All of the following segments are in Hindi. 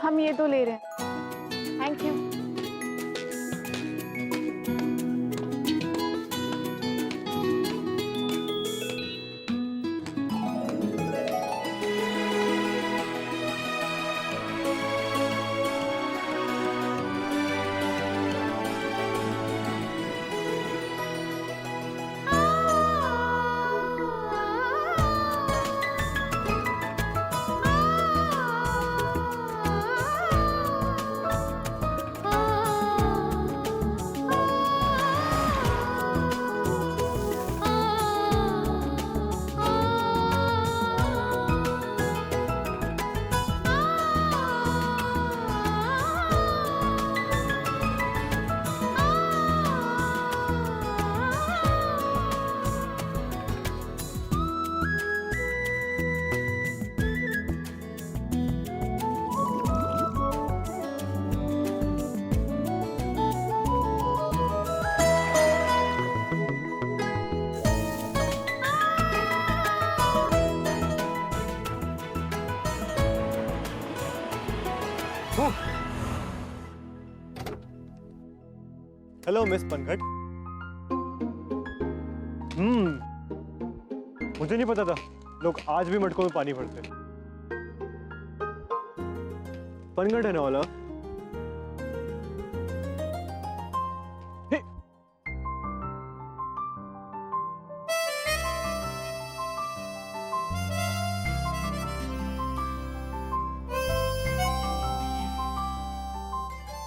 हम ये तो ले रहे हैं। Thank you. Hello miss Panghat. मुझे नहीं पता था लोग आज भी मटकों में पानी भरते हैं। पनघट है ना वाला?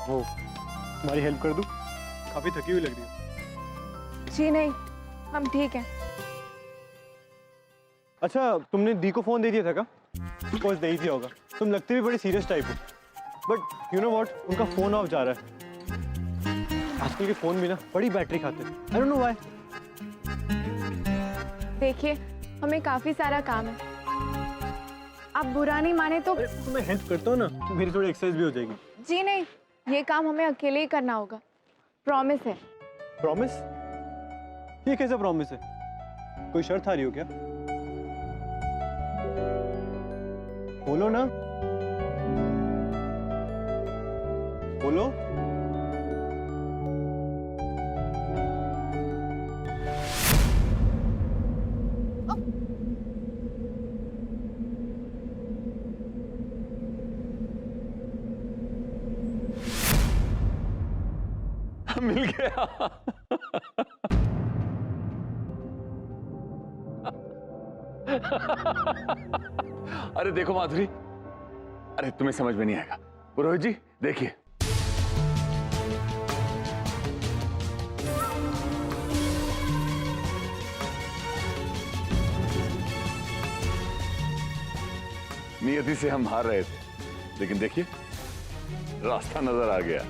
वो तुम्हारी हेल्प कर दूं? काफी थकी हुई लग रही हो। जी नहीं, हम ठीक हैं। अच्छा, तुमने दी को फोन दे दिया था क्या? कोर्स दे ही दिया होगा। तुम लगते भी बड़ी सीरियस टाइप हो, बट यू नो व्हाट, उनका फोन ऑफ जा रहा है। आजकल के फोन भी ना बड़ी बैटरी खाते हैं। I don't know why. देखिए, हमें काफी सारा काम है। आप बुरा नहीं माने तो। तो मैं हेल्प करता हूँ ना, तो मेरी थोड़ी एक्सरसाइज भी हो जाएगी। जी नहीं, ये काम हमें अकेले ही करना होगा। प्रॉमिस है। प्रॉमिस? ये कैसा प्रॉमिस है? कोई शर्त आ रही हो क्या? बोलो ना, बोलो। मिल गया। अरे देखो माधुरी, अरे तुम्हें समझ में नहीं आएगा। पुरोहित जी देखिए, नियति से हम हार रहे थे, लेकिन देखिए रास्ता नजर आ गया।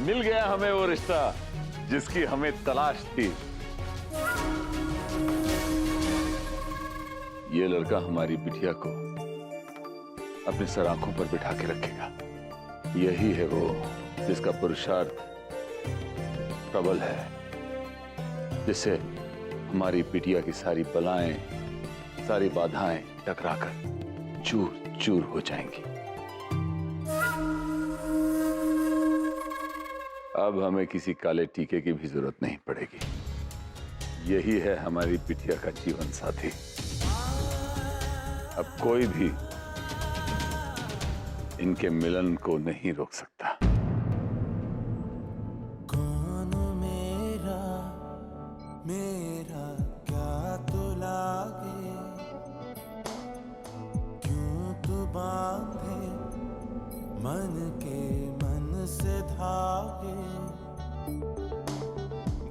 मिल गया हमें वो रिश्ता जिसकी हमें तलाश थी। ये लड़का हमारी बिटिया को अपने सर आंखों पर बिठा के रखेगा। यही है वो जिसका पुरुषार्थ प्रबल है, जिससे हमारी बिटिया की सारी बलाएं, सारी बाधाएं टकराकर चूर चूर हो जाएंगी। अब हमें किसी काले टीके की भी जरूरत नहीं पड़ेगी। यही है हमारी बिटिया का जीवन साथी। अब कोई भी इनके मिलन को नहीं रोक सकता। कौन मेरा मेरा क्या तो लागे, क्यों तू बांधे मन के मन से धागे,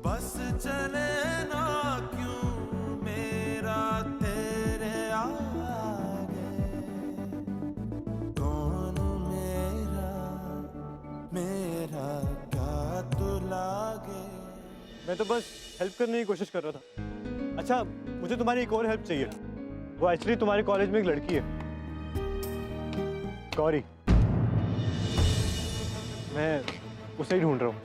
बस चले ना क्यों मेरा तेरे आगे। कौन मेरा मेरा क्या तो लागे। मैं तो बस हेल्प करने की कोशिश कर रहा था। अच्छा, मुझे तुम्हारी एक और हेल्प चाहिए। वो एक्चुअली तुम्हारे कॉलेज में एक लड़की है, गौरी। मैं उसे ही ढूंढ रहा हूँ।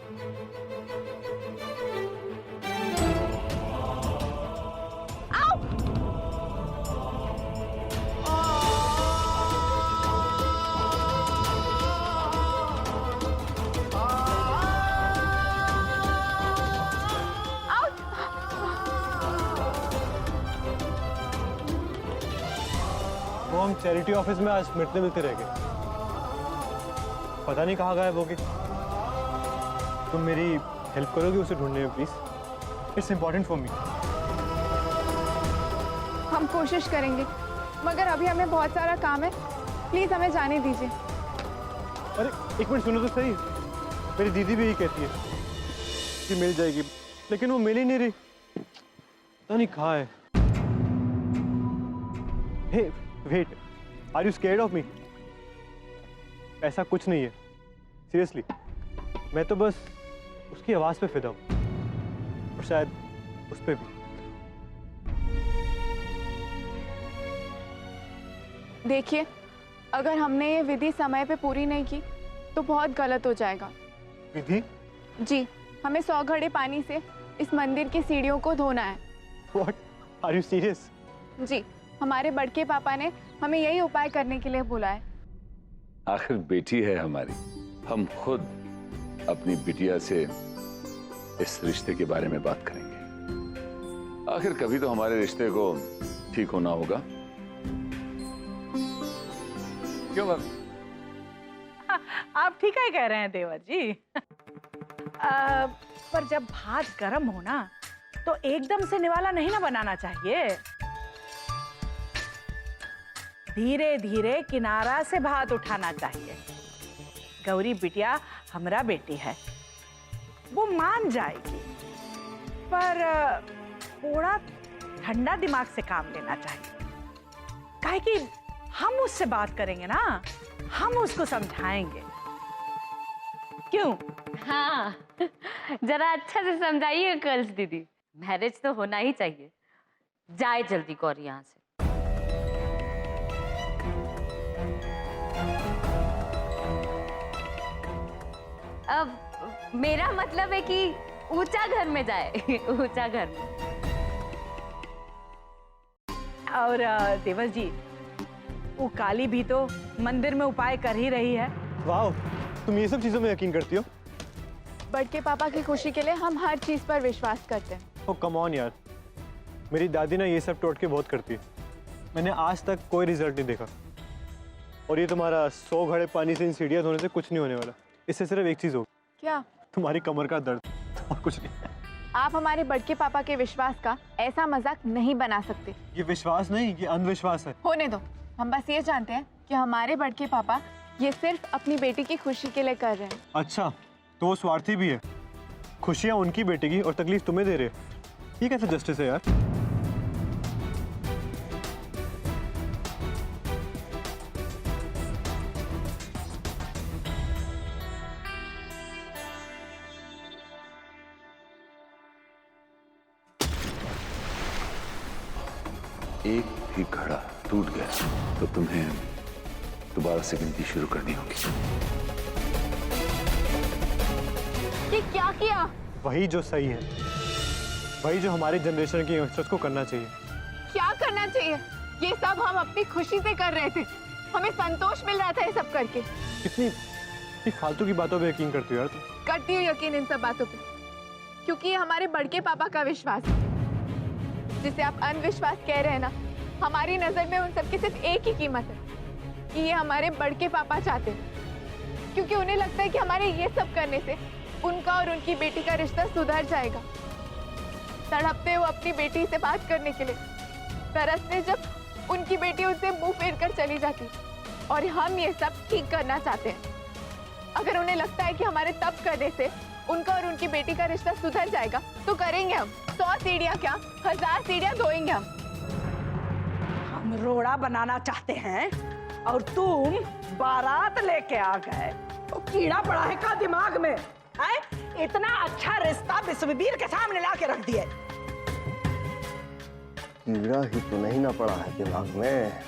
हम चैरिटी ऑफिस में आज मिलते मिलते रह गए। पता नहीं कहाँ गायब होगी। तुम मेरी हेल्प करोगे उसे ढूंढने में please? It's important for me. हम कोशिश करेंगे, मगर अभी हमें बहुत सारा काम है। प्लीज हमें जाने दीजिए। अरे एक मिनट सुनो तो सही। मेरी दीदी भी यही कहती है कि मिल जाएगी, लेकिन वो मिल ही नहीं रही। पता नहीं कहाँ है। Hey wait, are you scared of me? ऐसा कुछ नहीं है, सीरियसली। मैं तो बस उसकी आवाज पे फिदा हूँ, और शायद उस पे भी। देखिए, अगर हमने ये विधि समय पे पूरी नहीं की तो बहुत गलत हो जाएगा। विधि? जी, हमें 100 घड़े पानी से इस मंदिर की सीढ़ियों को धोना है। What? Are you serious? जी, हमारे बड़के पापा ने हमें यही उपाय करने के लिए बोला है। आखिर बेटी है हमारी, हम खुद अपनी बिटिया से इस रिश्ते के बारे में बात करेंगे। आखिर कभी तो हमारे रिश्ते को ठीक होना होगा। क्यों बात? आप ठीक है कह रहे हैं देवर जी। पर जब भात गर्म हो ना तो एकदम से निवाला नहीं ना बनाना चाहिए। धीरे धीरे किनारा से भात उठाना चाहिए। गौरी बिटिया हमरा बेटी है, वो मान जाएगी, पर थोड़ा ठंडा दिमाग से काम लेना चाहिए। काहे कि हम उससे बात करेंगे ना, हम उसको समझाएंगे। क्यों? हाँ, जरा अच्छा से समझाइए गर्ल्स दीदी। मैरिज तो होना ही चाहिए। जाए जल्दी गौरी यहाँ से। अब मेरा मतलब है कि ऊंचा घर में जाए। ऊंचा घर में। और देवर जी, वो काली भी तो मंदिर में उपाय कर ही रही है। वाह, तुम ये सब चीजों में यकीन करती हो? बड़के पापा की खुशी के लिए हम हर चीज पर विश्वास करते हैं। ओ कम ऑन यार, मेरी दादी ना ये सब टोटके बहुत करती है। मैंने आज तक कोई रिजल्ट नहीं देखा। और ये तुम्हारा 100 घड़े पानी से इन सीढ़ियाँ धोने से कुछ नहीं होने वाला। इससे सिर्फ एक चीज होगी। क्या? तुम्हारी कमर का दर्द, और कुछ नहीं। आप हमारे बड़के पापा के विश्वास का ऐसा मजाक नहीं बना सकते। ये विश्वास नहीं, ये अंधविश्वास है। होने दो, हम बस ये जानते हैं कि हमारे बड़के पापा ये सिर्फ अपनी बेटी की खुशी के लिए कर रहे हैं। अच्छा, तो वो स्वार्थी भी है। खुशियाँ उनकी बेटी की और तकलीफ तुम्हें दे रहे हैं। ये कैसे जस्टिस है यार? एक भी घड़ा टूट गया तो तुम्हें दोबारा से गिनती शुरू करनी होगी। ये क्या किया? वही जो सही है, वही जो हमारी जनरेशन के यंगस्टर्स को करना चाहिए। क्या करना चाहिए? ये सब हम अपनी खुशी से कर रहे थे। हमें संतोष मिल रहा था ये सब करके। कितनी फालतू की बातों पे यकीन करती हो यार तुम। करती हूँ यकीन इन सब बातों पे, क्योंकि ये हमारे बड़के पापा का विश्वास है, जिसे आप अंधविश्वास कह रहे हैं ना। हमारी नजर में उन सब की सिर्फ एक ही कीमत है कि ये हमारे बड़के पापा चाहते हैं, क्योंकि उन्हें लगता है कि हमारे ये सब करने से उनका और उनकी बेटी का रिश्ता सुधर जाएगा। तड़पते वो अपनी बेटी से बात करने के लिए, तरसते जब उनकी बेटी उनसे मुंह फेर कर चली जाती, और हम ये सब ठीक करना चाहते हैं। अगर उन्हें लगता है कि हमारे तप करने से उनका और उनकी बेटी का रिश्ता सुधर जाएगा तो करेंगे हम। 100 सीढ़ियाँ क्या, 1000 सीढ़ियाँ धोएंगे हम। हम रोड़ा बनाना चाहते हैं और तुम बारात लेके आ गए। तो कीड़ा पड़ा है का दिमाग में? है? इतना अच्छा रिश्ता विश्ववीर के सामने लाके रख दिए। कीड़ा ही तो नहीं ना पड़ा है दिमाग में,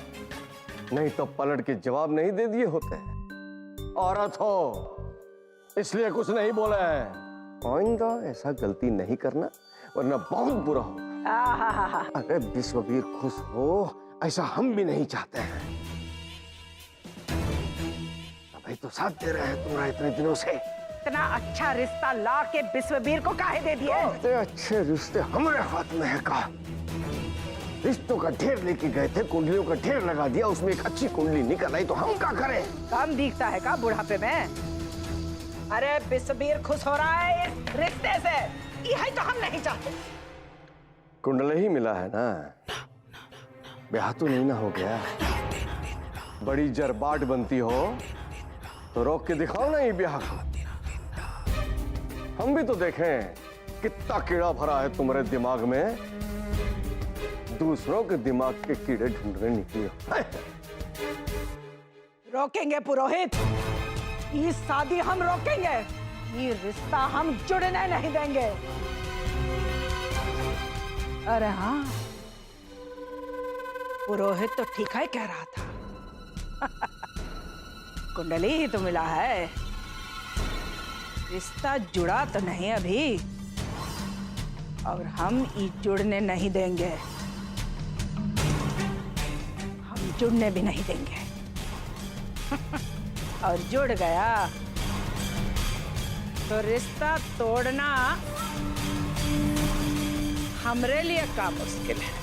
नहीं तो पलट के जवाब नहीं दे दिए होते। औरत हो इसलिए कुछ नहीं बोले हैं। आइंदा ऐसा गलती नहीं करना, वरना बहुत बुरा होगा। अगर विश्ववीर खुश हो ऐसा हम भी नहीं चाहते हैं। अभी तो साथ दे रहे हैं तुम्हारा इतने दिनों से। इतना अच्छा रिश्ता ला के विश्ववीर को काहे दे दिए? इतने अच्छे रिश्ते हमारे हाथ में है का? रिश्तों का ढेर लेके गए थे, कुंडलियों का ढेर लगा दिया, उसमें एक अच्छी कुंडली निकल आई तो हम क्या करें? कम दिखता है का बुढ़ापे में? अरे बिस्बीर खुश हो रहा है इस रिश्ते से, यही तो हम नहीं चाहते। कुंडली ही मिला है ना, ब्याह तो नहीं ना हो गया। बड़ी जरबाट बनती हो तो रोक के दिखाओ ना ये ब्याह को। हम भी तो देखें कितना कीड़ा भरा है तुम्हारे दिमाग में, दूसरों के दिमाग के कीड़े ढूंढने निकले हो। रोकेंगे पुरोहित, ये शादी हम रोकेंगे, ये रिश्ता हम जुड़ने नहीं देंगे। अरे हाँ, पुरोहित तो ठीक है कह रहा था। कुंडली ही तो मिला है, रिश्ता जुड़ा तो नहीं अभी, और हम ये जुड़ने नहीं देंगे, हम जुड़ने भी नहीं देंगे। और जुड़ गया तो रिश्ता तोड़ना हमरे लिए का मुश्किल है।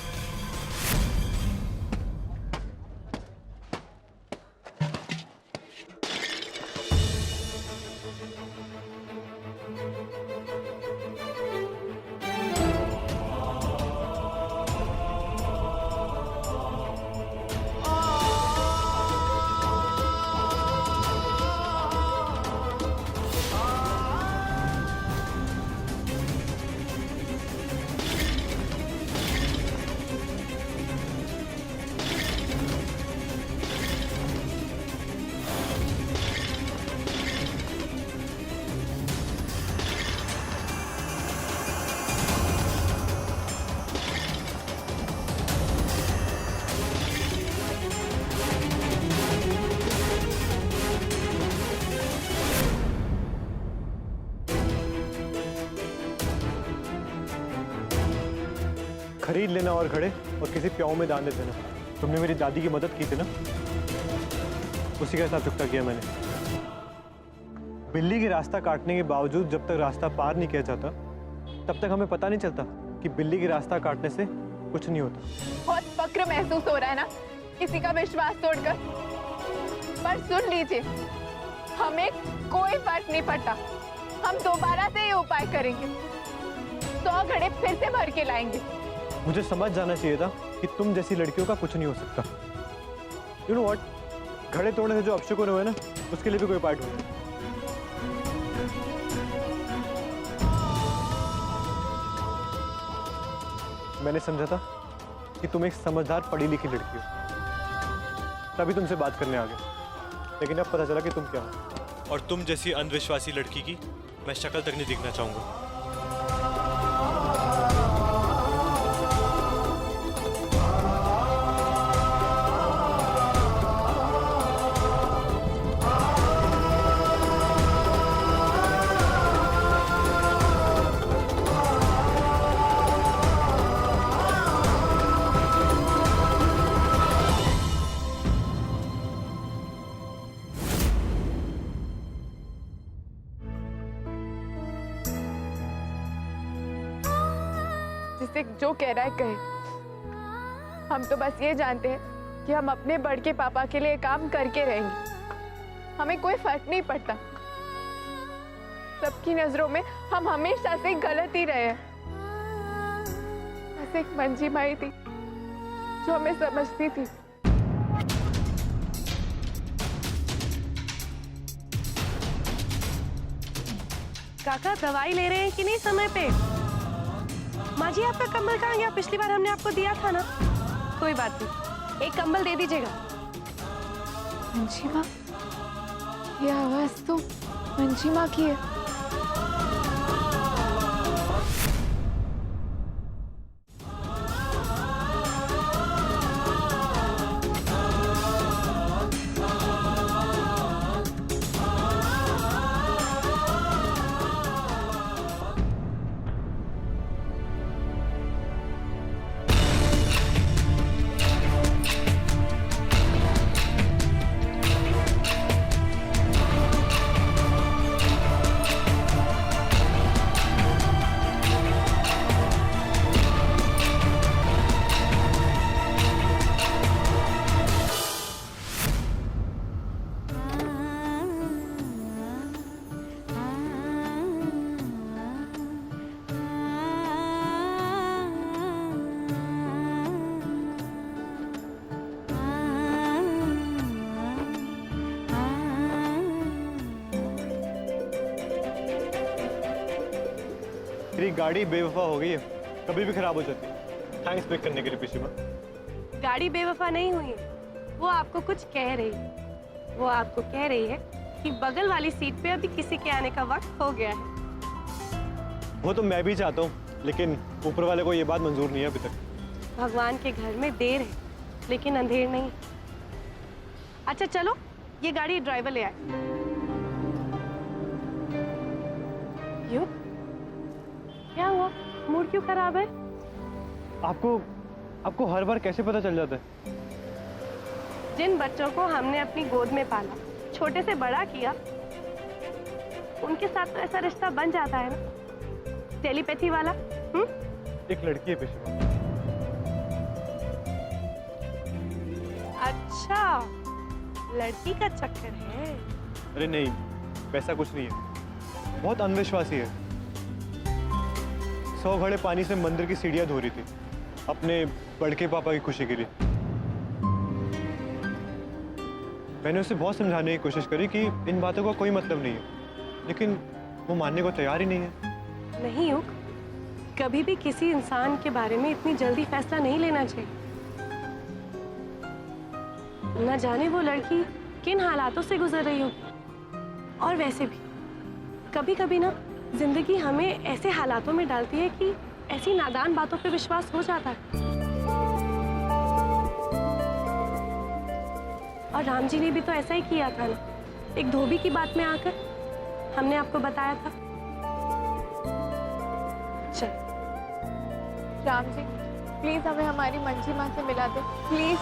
खरीद लेना और घड़े और किसी प्याऊ में दान दे देना। तुमने मेरी दादी की मदद की थी ना, उसी का हिसाब चुकता किया मैंने। बिल्ली की रास्ता काटने के बावजूद जब तक रास्ता पार नहीं किया जाता तब तक हमें पता नहीं चलता कि बिल्ली की रास्ता काटने से कुछ नहीं होता। बहुत फक्र महसूस हो रहा है ना किसी का विश्वास तोड़कर, पर सुन लीजिए, हमें कोई फर्क नहीं पड़ता, हम दोबारा से ये उपाय करेंगे, 100 घड़े फिर से भर के लाएंगे। मुझे समझ जाना चाहिए था कि तुम जैसी लड़कियों का कुछ नहीं हो सकता। यू नो व्हाट, घड़े तोड़ने से जो अपशकुन हुए ना, उसके लिए भी कोई उपाय ढूंढो। मैंने समझा था कि तुम एक समझदार पढ़ी लिखी लड़की हो, तभी तुमसे बात करने आ गए, लेकिन अब पता चला कि तुम क्या हो। और तुम जैसी अंधविश्वासी लड़की की मैं शक्ल तक नहीं दिखना चाहूंगा। जिसे जो कह रहा है कहे, हम तो बस ये जानते हैं कि हम अपने बड़के पापा के लिए काम करके रहेंगे, हमें कोई फर्क नहीं पड़ता। सबकी नजरों में हम हमेशा से गलत ही रहे हैं। बस एक मंजी माई थी जो हमें समझती थी। काका दवाई ले रहे हैं कि नहीं समय पे? माँ जी आपका कंबल कहाँ गया? पिछली बार हमने आपको दिया था ना। कोई बात नहीं, एक कंबल दे दीजिएगा। मंजी माँ, ये आवाज तो मंजी माँ की है। मेरी गाड़ी बेवफा हो गई है, कभी भी खराब हो जाती है। थैंक्स पिक करने के लिए पिछली बार। गाड़ी बेवफा नहीं हुई, वो आपको कुछ कह रही है। वो आपको कह रही है कि बगल वाली सीट पे अभी किसी के आने का वक्त हो गया है। वो तो मैं भी चाहता हूँ, लेकिन ऊपर वाले को ये बात मंजूर नहीं है अभी तक। भगवान के घर में देर है, लेकिन अंधेर नहीं। अच्छा चलो, ये गाड़ी ड्राइवर ले आए। क्यों? क्या हुआ? मूड क्यों खराब है? आपको हर बार कैसे पता चल जाता है? जिन बच्चों को हमने अपनी गोद में पाला, छोटे से बड़ा किया, उनके साथ तो ऐसा रिश्ता बन जाता है ना, टेलीपैथी वाला। एक लड़की है पिछली। अच्छा, लड़की का चक्कर है। अरे नहीं, वैसा कुछ नहीं है। बहुत अविश्वासी है। 100 घड़े पानी से मंदिर की सीढ़ियां धो रही थी अपने बड़के पापा की खुशी के लिए। मैंने उसे बहुत समझाने की कोशिश करी कि इन बातों का कोई मतलब नहीं है, लेकिन वो मानने को तैयार ही नहीं है। नहीं युग, कभी भी किसी इंसान के बारे में इतनी जल्दी फैसला नहीं लेना चाहिए। न जाने वो लड़की किन हालातों से गुजर रही होगी। और वैसे भी कभी कभी ना जिंदगी हमें ऐसे हालातों में डालती है कि ऐसी नादान बातों पे विश्वास हो जाता है। और राम जी ने भी तो ऐसा ही किया था ना, एक धोबी की बात में आकर। हमने आपको बताया था। चल राम जी, प्लीज हमें हमारी मंजी माँ से मिला दो, प्लीज।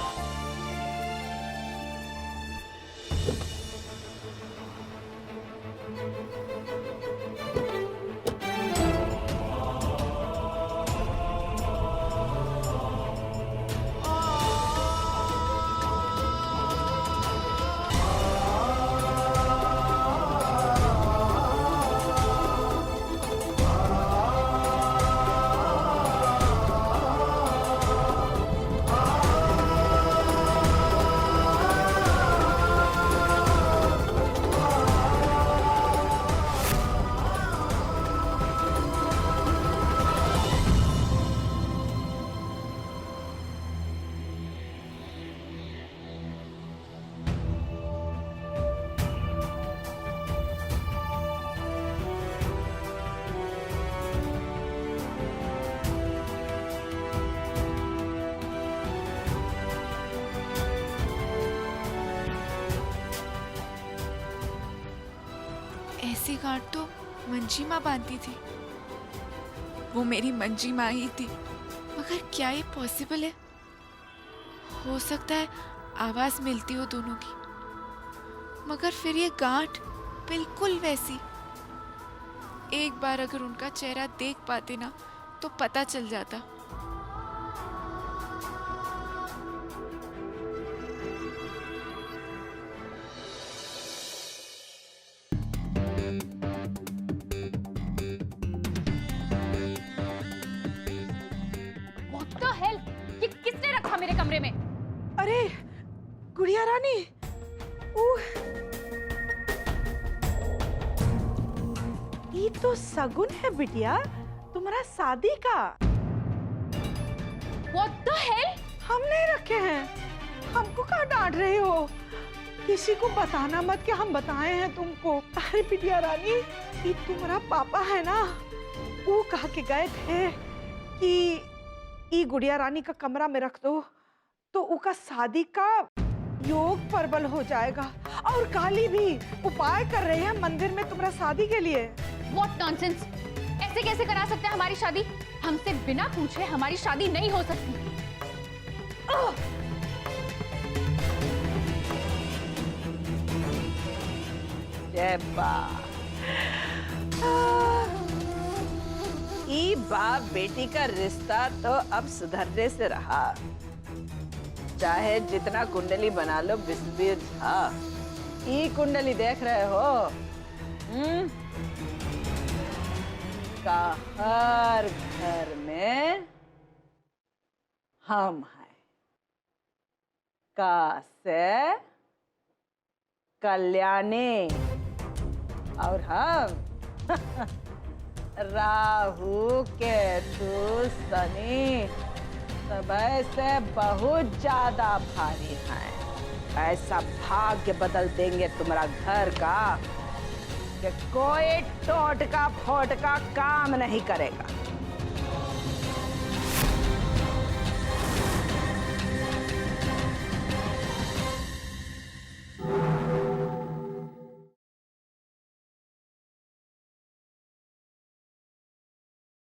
ऐसी गांठ तो मंजी माँ बांधती थी। वो मेरी मंजी माँ ही थी। मगर क्या ये पॉसिबल है? हो सकता है आवाज मिलती हो दोनों की, मगर फिर ये गांठ बिल्कुल वैसी। एक बार अगर उनका चेहरा देख पाते ना तो पता चल जाता। मेरे कमरे में। अरे गुड़िया रानी, ये तो सगुन है बिटिया, तुम्हारा शादी का। What the hell? हम नहीं रखे हैं, हमको कहाँ डांट रहे हो? किसी को बताना मत कि हम बताए हैं तुमको। अरे बिटिया रानी, ये तुम्हारा पापा है ना, वो कह के गए थे कि ये गुड़िया रानी का कमरा में रख दो तो उनका शादी का योग प्रबल हो जाएगा। और काली भी उपाय कर रहे हैं मंदिर में तुम्हारा शादी के लिए। What nonsense! ऐसे कैसे करा सकते हैं हमारी शादी? हमसे बिना पूछे हमारी शादी नहीं हो सकती। जय बा। ई बाप बेटी का रिश्ता तो अब सुधरने से रहा, चाहे जितना कुंडली बना लो बिस्बिर झा। ई कुंडली देख रहे हो? का हर घर में हम हैं, का से कल्याणी और हम राहु केतु शनि सब से बहुत ज्यादा भारी हैं। ऐसा भाग्य बदल देंगे तुम्हारा घर का कि कोई टोटका फोटका काम नहीं करेगा।